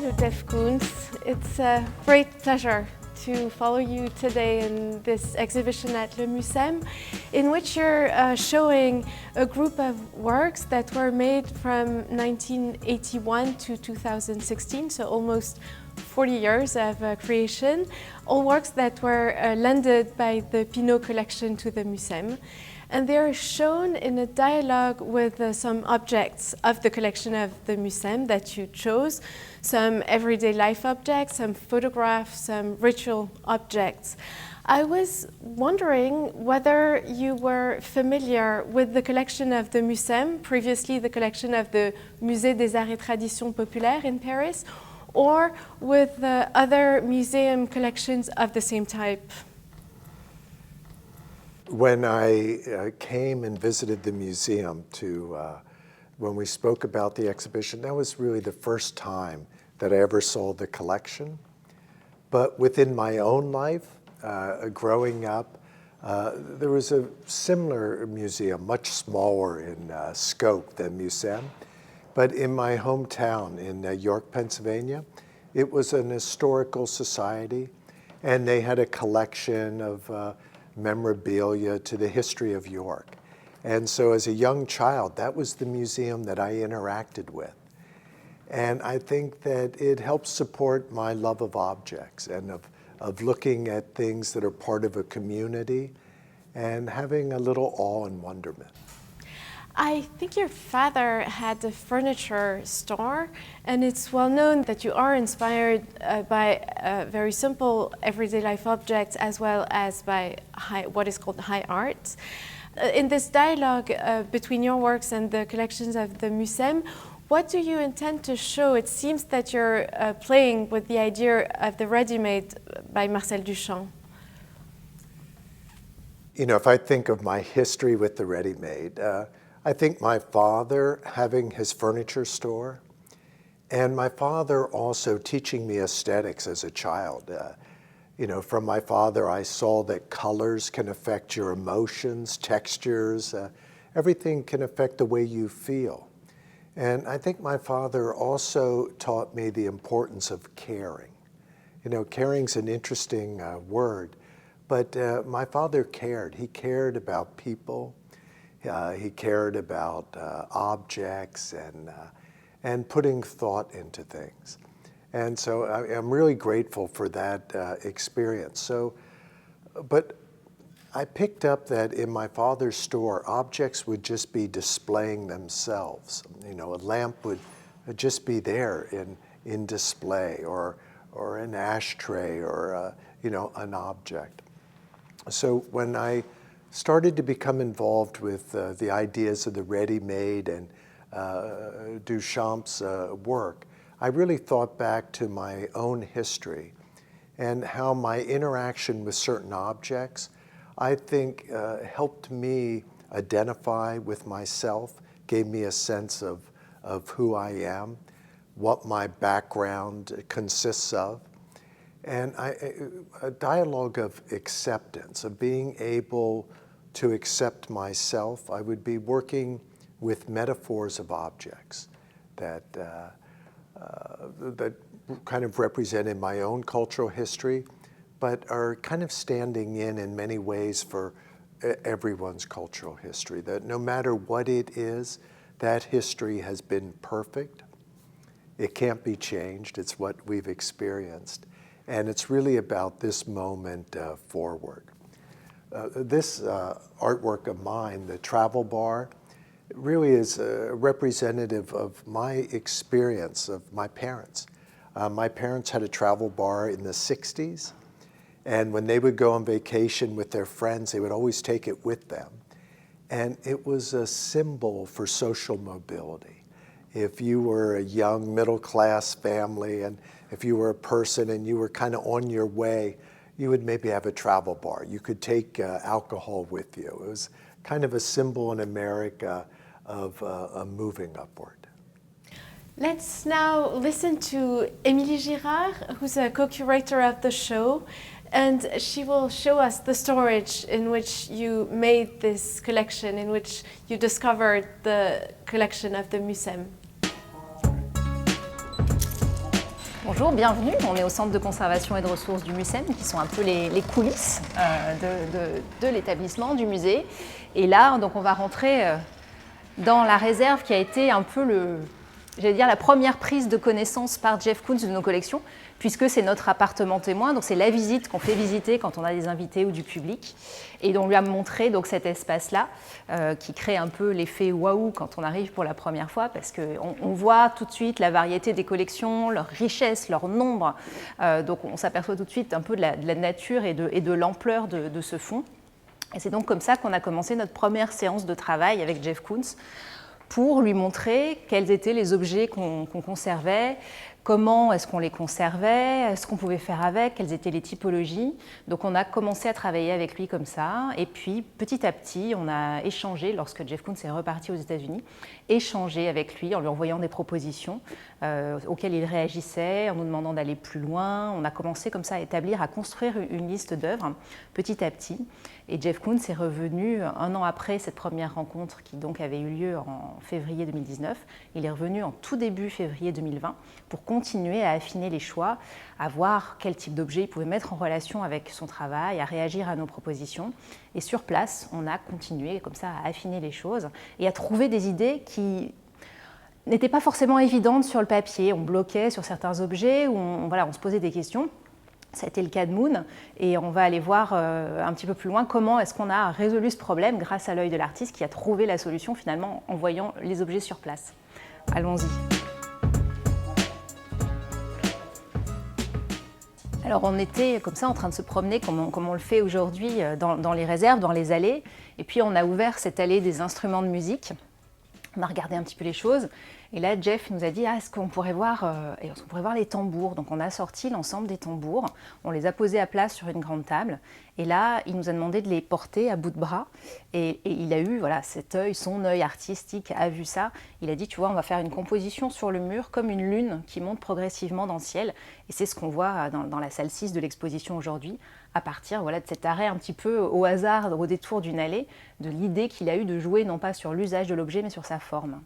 Hello, Jeff Koons. It's a great pleasure to follow you today in this exhibition at Le Mucem, in which you're showing a group of works that were made from 1981 to 2016, so almost 40 years of creation, all works that were lended by the Pinault collection to the Mucem. And they are shown in a dialogue with some objects of the collection of the Mucem that you chose, some everyday life objects, some photographs, some ritual objects. I was wondering whether you were familiar with the collection of the Mucem, previously the collection of the Musée des Arts et Traditions Populaires in Paris, or with the other museum collections of the same type. When I came and visited the museum when we spoke about the exhibition, that was really the first time that I ever saw the collection. But within my own life, growing up, there was a similar museum, much smaller in scope than Mucem. But in my hometown in York, Pennsylvania, it was an historical society, and they had a collection of memorabilia to the history of York. And so as a young child, that was the museum that I interacted with. And I think that it helps support my love of objects and of looking at things that are part of a community and having a little awe and wonderment. I think your father had a furniture store, and it's well known that you are inspired by very simple everyday life objects as well as by what is called high art. In this dialogue between your works and the collections of the Mucem, what do you intend to show? It seems that you're playing with the idea of the ready-made by Marcel Duchamp. You know, if I think of my history with the ready-made, I think my father having his furniture store, and my father also teaching me aesthetics as a child. You know, from my father, I saw that colors can affect your emotions, textures, everything can affect the way you feel. And I think my father also taught me the importance of caring. You know, caring's an interesting word, but my father cared. He cared about people. He cared about objects and putting thought into things. And so I'm really grateful for that experience. So, but I picked up that in my father's store, objects would just be displaying themselves. You know, a lamp would just be there in display, or an ashtray, or you know, an object. So when I started to become involved with the ideas of the ready-made and Duchamp's work, I really thought back to my own history and how my interaction with certain objects, I think, helped me identify with myself, gave me a sense of who I am, what my background consists of, and a dialogue of acceptance, of being able to accept myself. I would be working with metaphors of objects that kind of represented my own cultural history, but are kind of standing in many ways for everyone's cultural history, that no matter what it is, that history has been perfect. It can't be changed. It's what we've experienced. And it's really about this moment forward. This artwork of mine, the travel bar, really is a representative of my experience of my parents. My parents had a travel bar in the 60s, and when they would go on vacation with their friends, they would always take it with them. And it was a symbol for social mobility. If you were a young middle-class family, and if you were a person and you were kind of on your way, you would maybe have a travel bar. You could take alcohol with you. It was kind of a symbol in America of moving upward. Let's now listen to Émilie Girard, who's a co-curator of the show, and she will show us the storage in which you made this collection, in which you discovered the collection of the Mucem. Bonjour, bienvenue. On est au Centre de conservation et de ressources du MUSEM, qui sont un peu les coulisses de l'établissement, du musée. Et là, donc, on va rentrer dans la réserve qui a été un peu la première prise de connaissance par Jeff Koons de nos collections, puisque c'est notre appartement témoin, donc c'est la visite qu'on fait visiter quand on a des invités ou du public. Et on lui a montré donc, cet espace-là, qui crée un peu l'effet waouh quand on arrive pour la première fois, parce qu'on voit tout de suite la variété des collections, leur richesse, leur nombre. Donc on s'aperçoit tout de suite un peu de la nature et de l'ampleur de ce fonds. Et c'est donc comme ça qu'on a commencé notre première séance de travail avec Jeff Koons, pour lui montrer quels étaient les objets qu'on conservait, comment est-ce qu'on les conservait, ce qu'on pouvait faire avec, quelles étaient les typologies. Donc on a commencé à travailler avec lui comme ça, et puis petit à petit on a échangé, lorsque Jeff Koons est reparti aux États-Unis, échangé avec lui en lui envoyant des propositions auxquelles il réagissait, en nous demandant d'aller plus loin. On a commencé comme ça à établir, à construire une liste d'œuvres petit à petit. Et Jeff Koons est revenu un an après cette première rencontre qui donc avait eu lieu en février 2019. Il est revenu en tout début février 2020 pour continuer à affiner les choix, à voir quel type d'objet il pouvait mettre en relation avec son travail, à réagir à nos propositions. Et sur place, on a continué comme ça à affiner les choses et à trouver des idées qui n'étaient pas forcément évidentes sur le papier. On bloquait sur certains objets, où on se posait des questions. Ça a été le cas de Moon, et on va aller voir un petit peu plus loin comment est-ce qu'on a résolu ce problème grâce à l'œil de l'artiste qui a trouvé la solution finalement en voyant les objets sur place. Allons-y. Alors on était comme ça en train de se promener comme on le fait aujourd'hui dans les réserves, dans les allées, et puis on a ouvert cette allée des instruments de musique. On a regardé un petit peu les choses, et là Jeff nous a dit est-ce qu'on pourrait voir les tambours. Donc on a sorti l'ensemble des tambours, on les a posés à plat sur une grande table, et là il nous a demandé de les porter à bout de bras, et il a eu cet œil, son œil artistique a vu ça. Il a dit tu vois, on va faire une composition sur le mur comme une lune qui monte progressivement dans le ciel, et c'est ce qu'on voit dans la salle 6 de l'exposition aujourd'hui, à partir de cet arrêt un petit peu au hasard, au détour d'une allée, de l'idée qu'il a eue de jouer non pas sur l'usage de l'objet mais sur sa forme.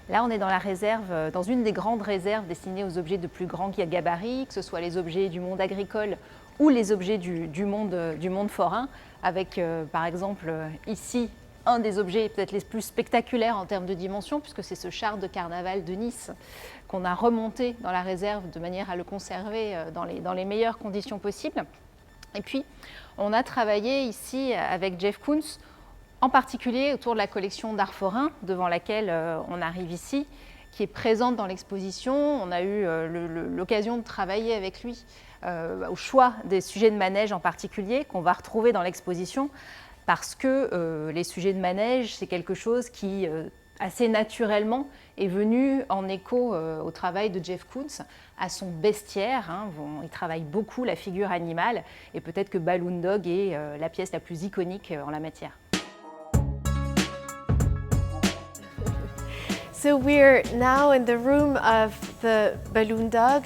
Là, on est dans la réserve, dans une des grandes réserves destinées aux objets de plus grand gabarit, que ce soit les objets du monde agricole ou les objets du monde forain, avec par exemple ici un des objets peut-être les plus spectaculaires en termes de dimension, puisque c'est ce char de carnaval de Nice qu'on a remonté dans la réserve de manière à le conserver dans les meilleures conditions possibles. Et puis, on a travaillé ici avec Jeff Koons, en particulier autour de la collection d'art forain, devant laquelle on arrive ici, qui est présente dans l'exposition. On a eu l'occasion de travailler avec lui au choix des sujets de manège en particulier, qu'on va retrouver dans l'exposition, parce que les sujets de manège, c'est quelque chose qui, assez naturellement, est venu en écho au travail de Jeff Koons, à son bestiaire. Il travaille beaucoup la figure animale, et peut-être que Balloon Dog est la pièce la plus iconique en la matière. So we're now in the room of the Balloon Dog,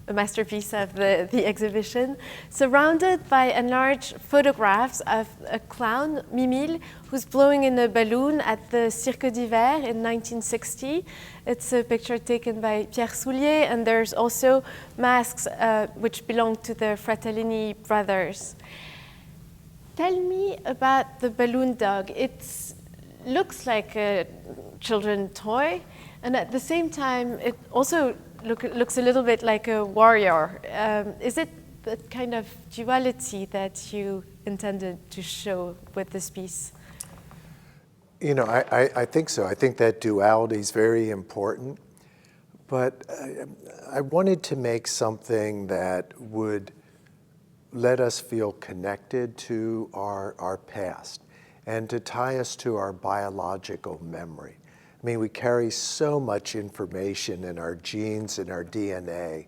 a masterpiece of the exhibition, surrounded by enlarged photographs of a clown, Mimile, who's blowing in a balloon at the Cirque d'Hiver in 1960. It's a picture taken by Pierre Soulier, and there's also masks which belong to the Fratellini brothers. Tell me about the Balloon Dog. It looks like a children's toy, and at the same time it also looks a little bit like a warrior. Is it the kind of duality that you intended to show with this piece? You know, I think so. I think that duality is very important, but I wanted to make something that would let us feel connected to our past and to tie us to our biological memory. I mean, we carry so much information in our genes and our DNA,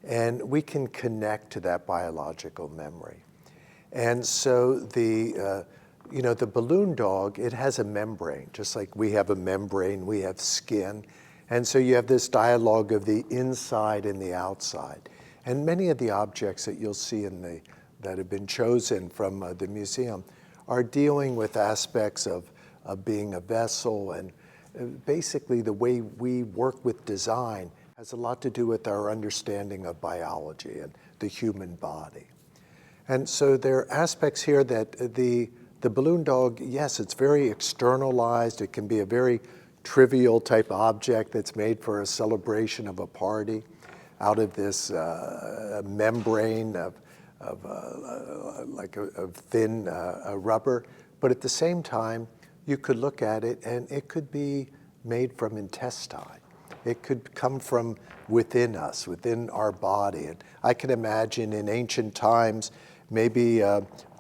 and we can connect to that biological memory. And so the balloon dog, it has a membrane, just like we have a membrane, we have skin. And so you have this dialogue of the inside and the outside. And many of the objects that you'll see that have been chosen from the museum are dealing with aspects of being a vessel basically the way we work with design has a lot to do with our understanding of biology and the human body. And so there are aspects here that the balloon dog, yes, it's very externalized. It can be a very trivial type object that's made for a celebration of a party out of this membrane of thin rubber. But at the same time, you could look at it and it could be made from intestine. It could come from within us, within our body. And I can imagine in ancient times, maybe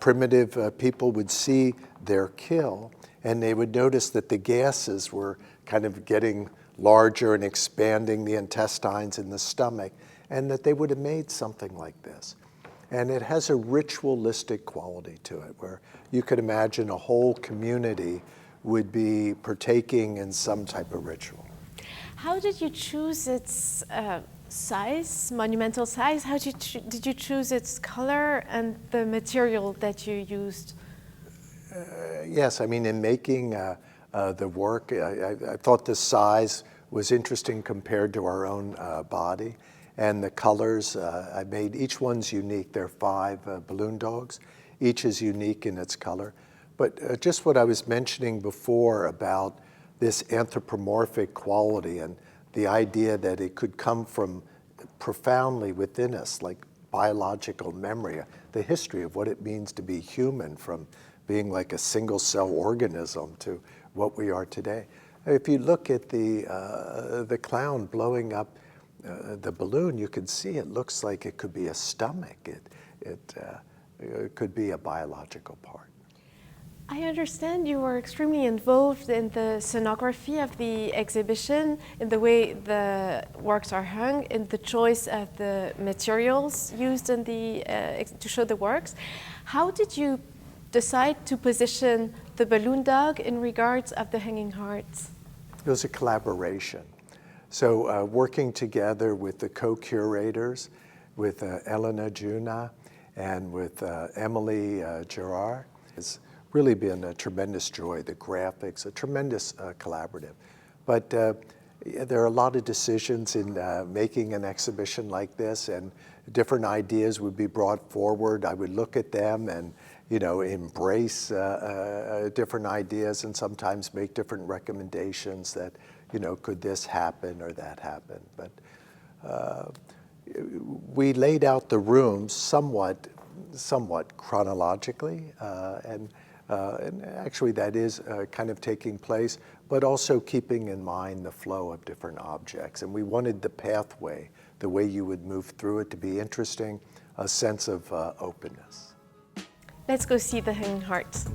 primitive people would see their kill and they would notice that the gases were kind of getting larger and expanding the intestines in the stomach, and that they would have made something like this. And it has a ritualistic quality to it, where you could imagine a whole community would be partaking in some type of ritual. How did you choose its size, monumental size? How did you choose its color and the material that you used? Yes, I mean, in making the work, I thought the size was interesting compared to our own body. And the colors, I made, each one's unique. There are 5 balloon dogs. Each is unique in its color. But just what I was mentioning before about this anthropomorphic quality and the idea that it could come from profoundly within us, like biological memory, the history of what it means to be human, from being like a single-cell organism to what we are today. If you look at the clown blowing up the balloon, you can see it looks like it could be a stomach. It could be a biological part. I understand you were extremely involved in the scenography of the exhibition, in the way the works are hung, in the choice of the materials used in to show the works. How did you decide to position the balloon dog in regards of the hanging hearts? It was a collaboration. So working together with the co-curators, with Elena Juna and with Emily Gerard, has really been a tremendous joy. The graphics, a tremendous collaborative. But there are a lot of decisions in making an exhibition like this, and different ideas would be brought forward. I would look at them and embrace different ideas, and sometimes make different recommendations that, could this happen or that happen. But we laid out the rooms somewhat chronologically, and actually that is kind of taking place, but also keeping in mind the flow of different objects. And we wanted the pathway, the way you would move through it, to be interesting, a sense of openness. Let's go see the hanging hearts.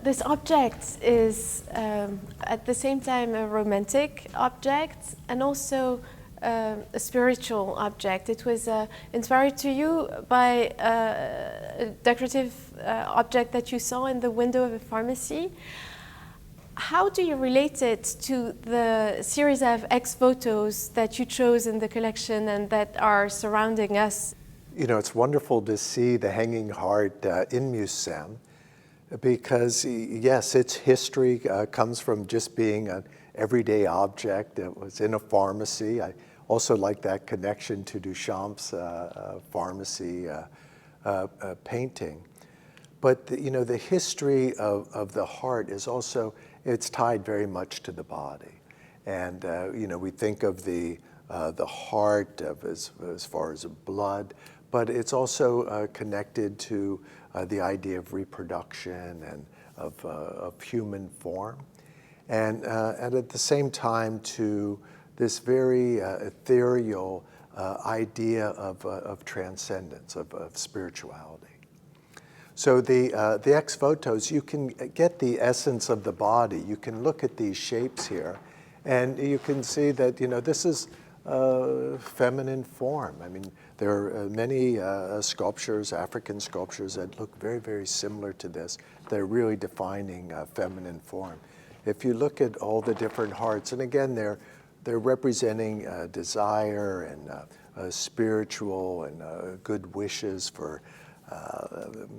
This object is at the same time a romantic object and also a spiritual object. It was inspired to you by a decorative object that you saw in the window of a pharmacy. How do you relate it to the series of ex-votos that you chose in the collection and that are surrounding us? It's wonderful to see the hanging heart in Mucem, because yes, its history comes from just being an everyday object. It was in a pharmacy. I also like that connection to Duchamp's pharmacy painting. But the history of the heart is also, it's tied very much to the body. And we think of the heart as far as blood, but it's also connected to the idea of reproduction and of human form, and at the same time to this very ethereal idea of transcendence, of spirituality. So the ex-votos, you can get the essence of the body. You can look at these shapes here, and you can see that this is feminine form. I mean, there are many sculptures, African sculptures, that look very, very similar to this. They're really defining feminine form. If you look at all the different hearts, and again, they're they're representing desire and spiritual and good wishes for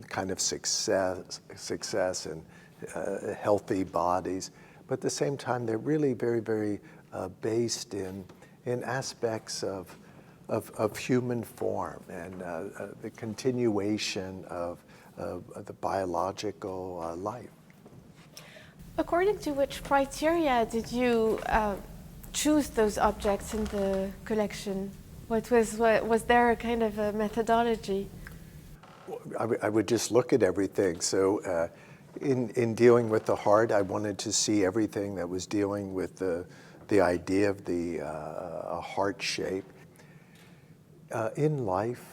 kind of success and healthy bodies. But at the same time, they're really very, very based in aspects of human form and the continuation of the biological life. According to which criteria did you choose those objects in the collection? Was there a kind of a methodology? I would just look at everything. So in dealing with the heart, I wanted to see everything that was dealing with the idea of the heart shape. In life,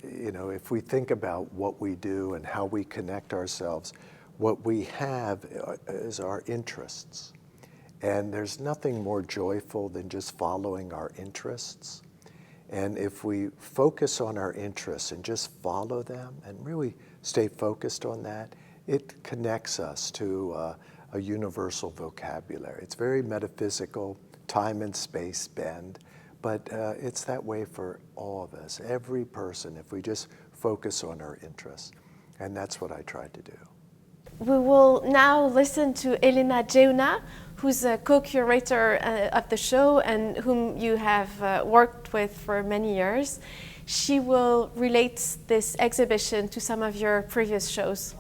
you know, if we think about what we do and how we connect ourselves, what we have is our interests. And there's nothing more joyful than just following our interests. And if we focus on our interests and just follow them and really stay focused on that, it connects us to a universal vocabulary. It's very metaphysical, time and space bend, but it's that way for all of us, every person, if we just focus on our interests. And that's what I tried to do. We will now listen to Elena Geuna, who's a co-curator of the show and whom you have worked with for many years. She will relate this exhibition to some of your previous shows.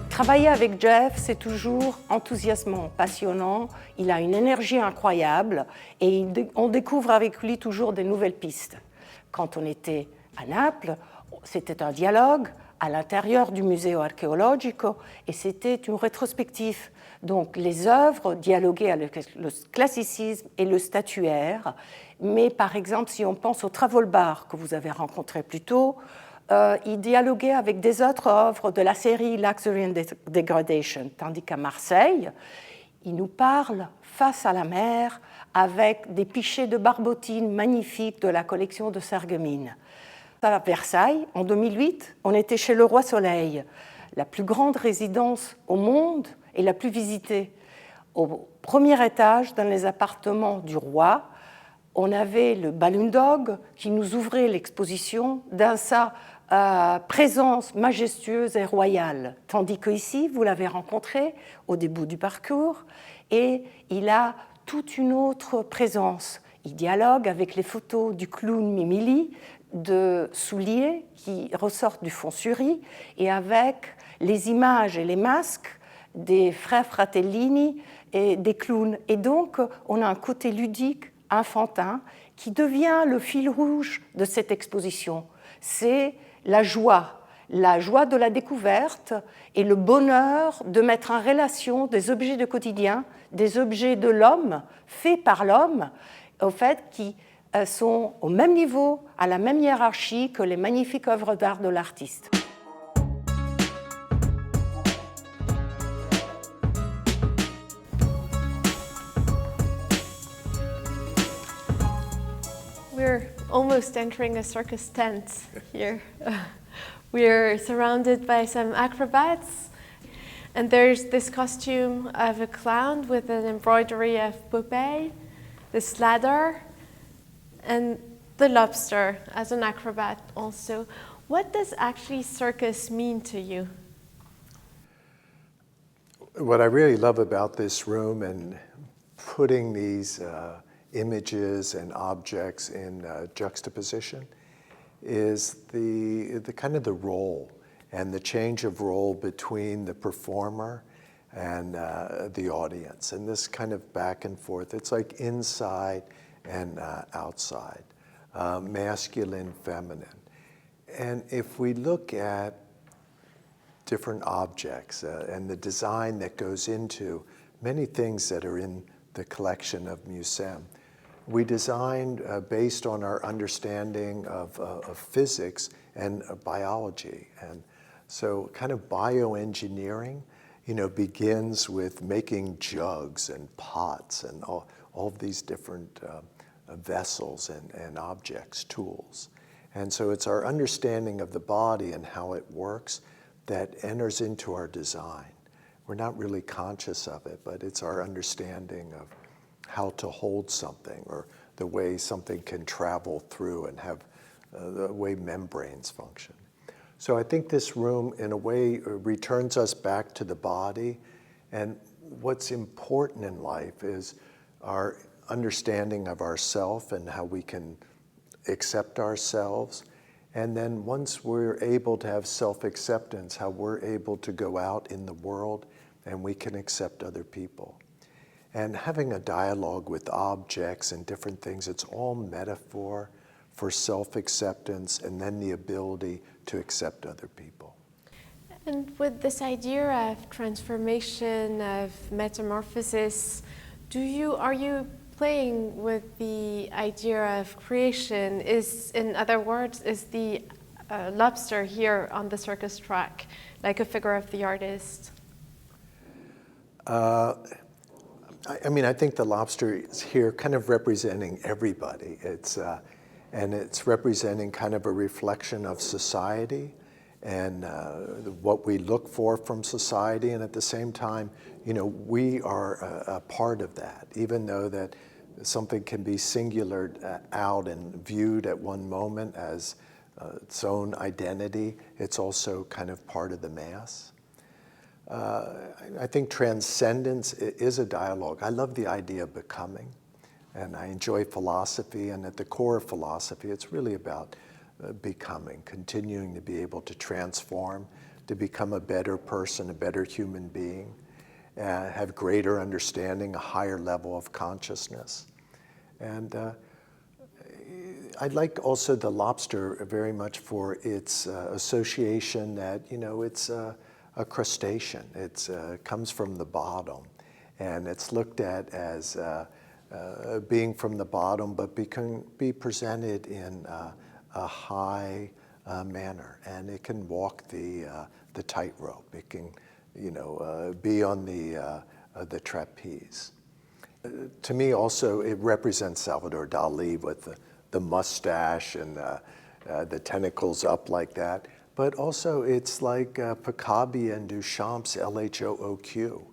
Travailler avec Jeff, c'est toujours enthousiasmant, passionnant. Il a une énergie incroyable et on découvre avec lui toujours des nouvelles pistes. Quand on était à Naples, c'était un dialogue à l'intérieur du Museo Archeologico et c'était une rétrospective. Donc les œuvres dialoguaient avec le classicisme et le statuaire. Mais par exemple, si on pense au Travolbar que vous avez rencontré plus tôt, il dialoguait avec des autres œuvres de la série Luxury and Degradation, tandis qu'à Marseille, il nous parle face à la mer avec des pichets de barbotines magnifiques de la collection de Sarreguemines. À Versailles, en 2008, on était chez le Roi Soleil, la plus grande résidence au monde et la plus visitée. Au premier étage, dans les appartements du roi, on avait le Balloon Dog qui nous ouvrait l'exposition dans sa présence majestueuse et royale. Tandis qu'ici, vous l'avez rencontré au début du parcours et il a toute une autre présence. Il dialogue avec les photos du clown Mimili, de Soulier qui ressortent du Font-Sury et avec les images et les masques des frères Fratellini et des clowns. Et donc, on a un côté ludique, enfantin, qui devient le fil rouge de cette exposition. C'est la joie de la découverte et le bonheur de mettre en relation des objets du quotidien, des objets de l'homme, faits par l'homme, au fait, qui sont au même niveau, à la même hiérarchie que les magnifiques œuvres d'art de l'artiste. We're almost entering a circus tent here. We're surrounded by some acrobats, and there's this costume of a clown with an embroidery of Popeye, this ladder, and the lobster as an acrobat also. What does actually circus mean to you? What I really love about this room and putting these images and objects in juxtaposition is the kind of the role and the change of role between the performer and the audience, and this kind of back and forth. It's like inside and outside, masculine, feminine. And if we look at different objects and the design that goes into many things that are in the collection of Museum, we designed based on our understanding of physics and biology. And so kind of bioengineering, you know, begins with making jugs and pots and all of these different vessels and objects, tools. And so it's our understanding of the body and how it works that enters into our design. we're not really conscious of it, but it's our understanding of how to hold something or the way something can travel through and have the way membranes function. So I think this room, in a way, returns us back to the body. And what's important in life is our understanding of ourself and how we can accept ourselves. And then once we're able to have self-acceptance, how we're able to go out in the world and we can accept other people. And having a dialogue with objects and different things, it's all metaphor for self-acceptance and then the ability to accept other people. And with this idea of transformation, of metamorphosis, are you playing with the idea of creation? In other words, is the lobster here on the circus track like a figure of the artist? I think the lobster is here kind of representing everybody. And it's representing kind of a reflection of society and what we look for from society. And at the same time, we are a part of that, even though that something can be singulared out and viewed at one moment as its own identity. It's also kind of part of the mass. I think transcendence is a dialogue. I love the idea of becoming, and I enjoy philosophy, and at the core of philosophy, it's really about becoming, continuing to be able to transform, to become a better person, a better human being, have greater understanding, a higher level of consciousness. And I like also the lobster very much for its association that, it's a crustacean. It comes from the bottom, and it's looked at as being from the bottom, but can be presented in a high manner, and it can walk the tightrope. It can, be on the trapeze. To me, also, it represents Salvador Dali with the mustache and the tentacles up like that. But also, it's like Picabia and Duchamp's LHOOQ,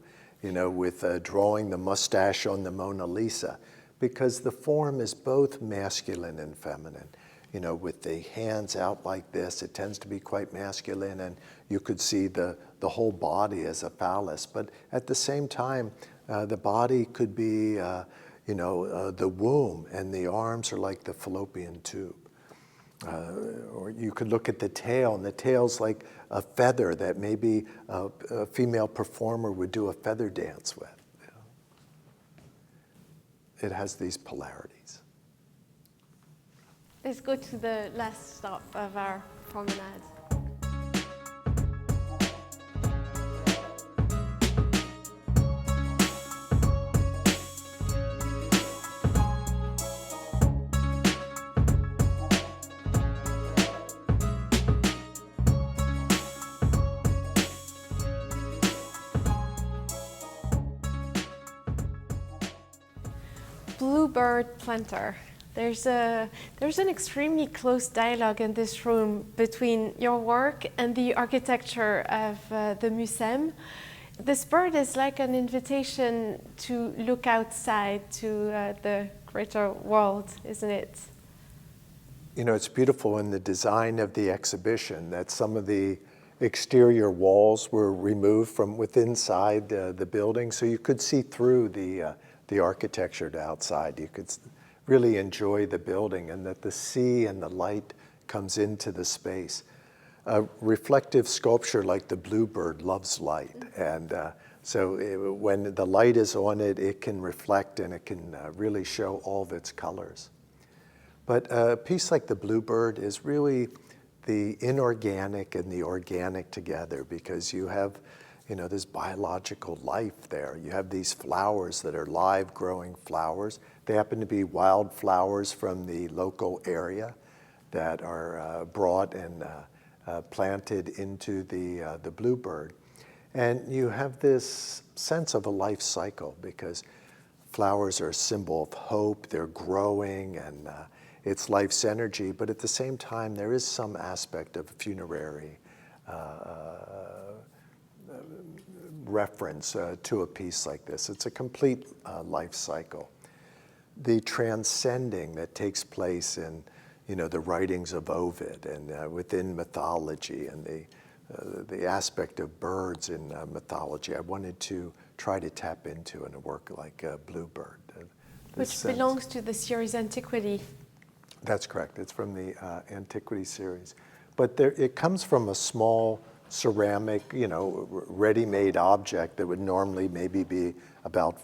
with drawing the mustache on the Mona Lisa, because the form is both masculine and feminine. With the hands out like this, it tends to be quite masculine, and you could see the whole body as a phallus. But at the same time, the body could be, the womb, and the arms are like the fallopian tube. Or you could look at the tail, and the tail's like a feather that maybe a female performer would do a feather dance with. It has these polarities. Let's go to the last stop of our promenade. Bluebird Planter. There's an extremely close dialogue in this room between your work and the architecture of the Museum. This bird is like an invitation to look outside to the greater world, isn't it? It's beautiful in the design of the exhibition that some of the exterior walls were removed from inside the building, so you could see through the architecture to outside. You could really enjoy the building, and that the sea and the light comes into the space. Reflective sculpture like the bluebird loves light, and so when the light is on it, it can reflect and it can really show all of its colors. But a piece like the bluebird is really the inorganic and the organic together, because you have this biological life there. You have these flowers that are live growing flowers. They happen to be wild flowers from the local area that are brought and planted into the bluebird. And you have this sense of a life cycle, because flowers are a symbol of hope. They're growing, and it's life's energy, but at the same time, there is some aspect of funerary reference to a piece like this. It's a complete life cycle. The transcending that takes place in, the writings of Ovid and within mythology and the aspect of birds in mythology, I wanted to try to tap into in a work like Bluebird. Which belongs to the series Antiquity. That's correct. It's from the Antiquity series. But it comes from a small ceramic, ready-made object that would normally maybe be about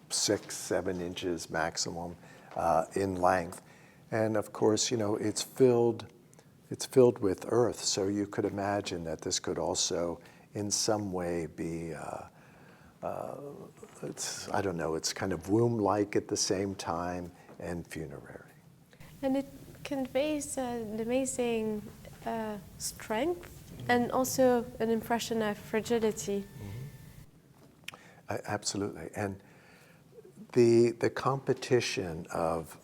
6-7 inches maximum in length. And of course, it's filled with earth. So you could imagine that this could also in some way be, it's kind of womb-like at the same time and funerary. And it conveys an amazing strength and also an impression of fragility. Absolutely. And the competition of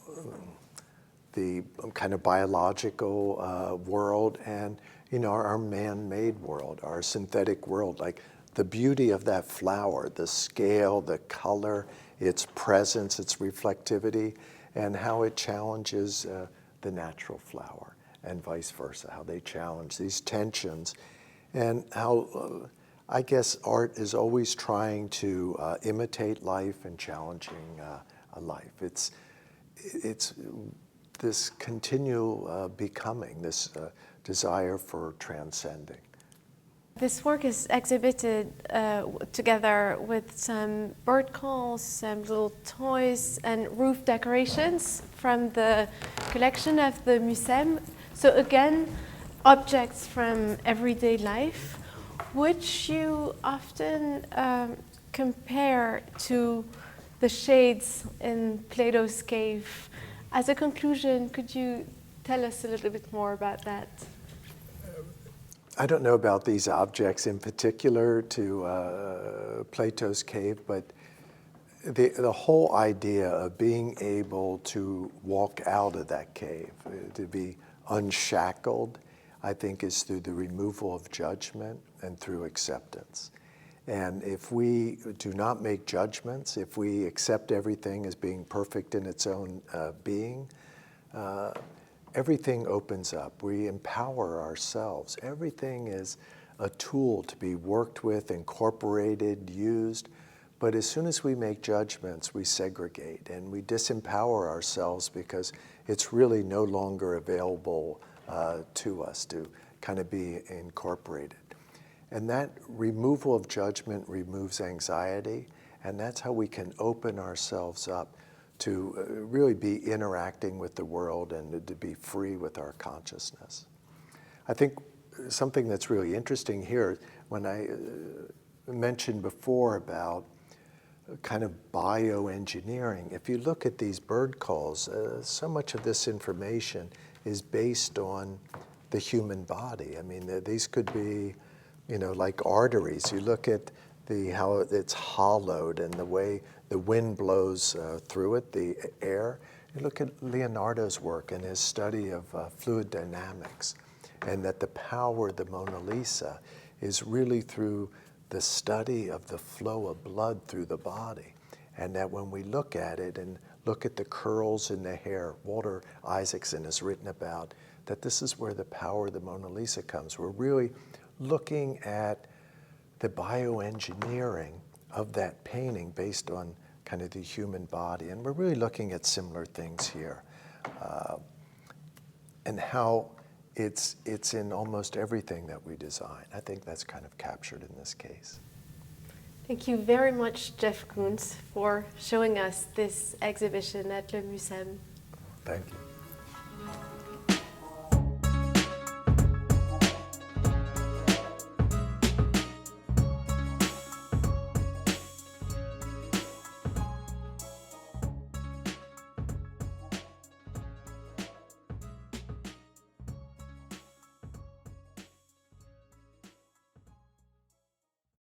the kind of biological world and our man-made world, our synthetic world, like the beauty of that flower, the scale, the color, its presence, its reflectivity, and how it challenges the natural flower and vice versa, how they challenge these tensions, and how I guess art is always trying to imitate life and challenging a life. It's this continual becoming, this desire for transcending. This work is exhibited together with some bird calls, some little toys, and roof decorations from the collection of the Museum. So again, objects from everyday life, which you often compare to the shades in Plato's cave. As a conclusion, could you tell us a little bit more about that? I don't know about these objects in particular to Plato's cave, but the whole idea of being able to walk out of that cave, to be unshackled, I think is through the removal of judgment and through acceptance. And if we do not make judgments, if we accept everything as being perfect in its own being, everything opens up. We empower ourselves. Everything is a tool to be worked with, incorporated, used. But as soon as we make judgments, we segregate and we disempower ourselves because it's really no longer available to us to kind of be incorporated. And that removal of judgment removes anxiety, and that's how we can open ourselves up to really be interacting with the world and to be free with our consciousness. I think something that's really interesting here, when I mentioned before about kind of bioengineering, if you look at these bird calls, so much of this information is based on the human body. I mean, these could be, like arteries. You look at how it's hollowed and the way the wind blows through it, the air. You look at Leonardo's work and his study of fluid dynamics, and that the power of the Mona Lisa is really through the study of the flow of blood through the body. And that when we look at it and look at the curls in the hair, Walter Isaacson has written about that this is where the power of the Mona Lisa comes. We're really looking at the bioengineering of that painting based on kind of the human body. And we're really looking at similar things here. And how it's in almost everything that we design. I think that's kind of captured in this case. Thank you very much, Jeff Koons, for showing us this exhibition at Le Museum. Thank you.